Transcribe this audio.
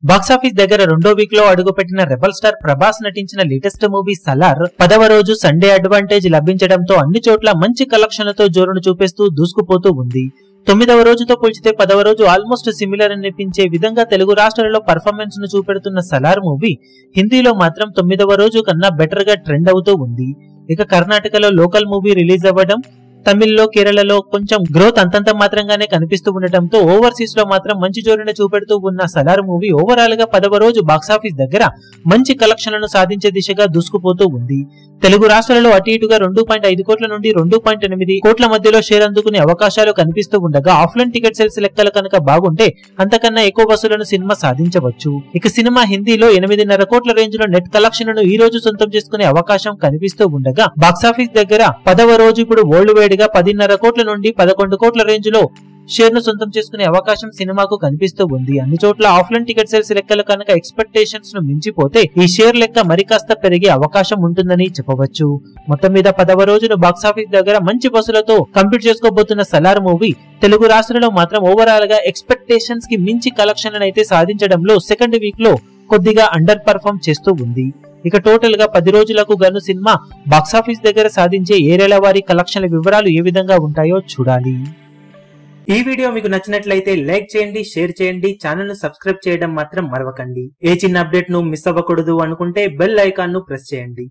Box office దగ్గర రెండో week లో అడుగుపెట్టిన రెబల్ స్టార్ ప్రభాస్ నటించిన లేటెస్ట్ మూవీ సలార్ 10వ రోజు సండే అడ్వాంటేజ్ లభించడంతో అన్ని చోట్ల మంచి కలెక్షన్లతో జోరును చూపిస్తూ దూసుకుపోతూ ఉంది. 9వ రోజుతో పోల్చితే 10వ రోజు ఆల్మోస్ట్ సిమిలర్ అనిపించే విధంగా తెలుగు రాష్ట్రాలలో పర్ఫార్మెన్స్ ను చూపెడుతున్న సలార్ మూవీ హిందీలో మాత్రం 9వ రోజు కన్నా బెటర్ గా ట్రెండ్ అవుతూ ఉంది. ఇక కర్ణాటకలో లోకల్ మూవీ రిలీజ్ అవ్వడం, తమిళ్లో కేరళలో కొంచెం గ్రోత్ అంతంత మాత్రంగానే కనిపిస్తూ ఉండటంతో ఓవర్సీస్ లో మాత్రం మంచి జోరుని చూపెడుతూ ఉన్న సలార్ మూవీ ఓవరాల్ గా 10వ రోజు బాక్సాఫీస్ దగ్గర మంచి కలెక్షన్లను సాధించే దిశగా దూసుకుపోతూ ఉంది. తెలుగు రాష్ట్రాలలో అటు ఇటుగా 2.5 కోట్ల నుండి 2.8 కోట్ల మధ్యలో షేర్ అందుకునే అవకాశాలు కనిపిస్తూ ఉండగా ఆఫ్లైన్ టికెట్ సేల్స్ లెక్కలు కనుక బాగుంటే అంతకన్నా ఎక్కువ వసూలను సినిమా సాధించవచ్చు. ఇక సినిమా హిందీలో 8.5 కోట్ల రేంజ్ లో నెట్ కలెక్షన్ ను ఈ రోజు సొంతం చేసుకునే అవకాశం కనిపిస్తూ ఉండగా బాక్సాఫీస్ దగ్గర 10వ రోజు ఇప్పుడు వరల్డ్ వైడ్ గా 10.5 కోట్ల నుండి 11 కోట్ల రేంజ్ లో షేర్ ను సొంతం చేసుకునే అవకాశం సినిమాకు కనిపిస్తూ ఉంది. అన్ని చోట్ల ఆఫ్లైన్ టికెట్ సేల్స్ లెక్కలు కనుక ఎక్స్పెక్టేషన్స్ ను మించిపోతే ఈ షేర్ లెక్క మరికాస్త పెరిగే అవకాశం ఉంటుందని చెప్పవచ్చు. మొత్తం మీద 10వ రోజును బాక్సాఫీస్ దగ్గర మంచి బస్సులతో కంప్లీట్ చేసుకోబోతున్న సలార్ మూవీ తెలుగు రాష్ట్రాలలో మాత్రం ఓవరాల్ గా ఎక్స్పెక్టేషన్స్ కి మించి కలెక్షన్ అయితే సాధించడంలో సెకండ్ వీక్ లో కొద్దిగా అండర్ పర్ఫార్మ్ చేస్తూ ఉంది. ఇక టోటల్ గా 10 రోజులకు గాను సినిమా బాక్సాఫీస్ దగ్గర సాధించే ఏరేళ్ల వారి కలెక్షన్ల వివరాలు ఏ విధంగా ఉంటాయో చూడాలి. ఈ వీడియో మీకు నచ్చినట్లయితే లైక్ చేయండి, షేర్ చేయండి, ఛానల్ ను సబ్స్క్రైబ్ చేయడం మాత్రం మరవకండి. ఏ చిన్న అప్డేట్ ను మిస్ అవ్వకూడదు అనుకుంటే బెల్ ఐకాన్ ను ప్రెస్ చేయండి.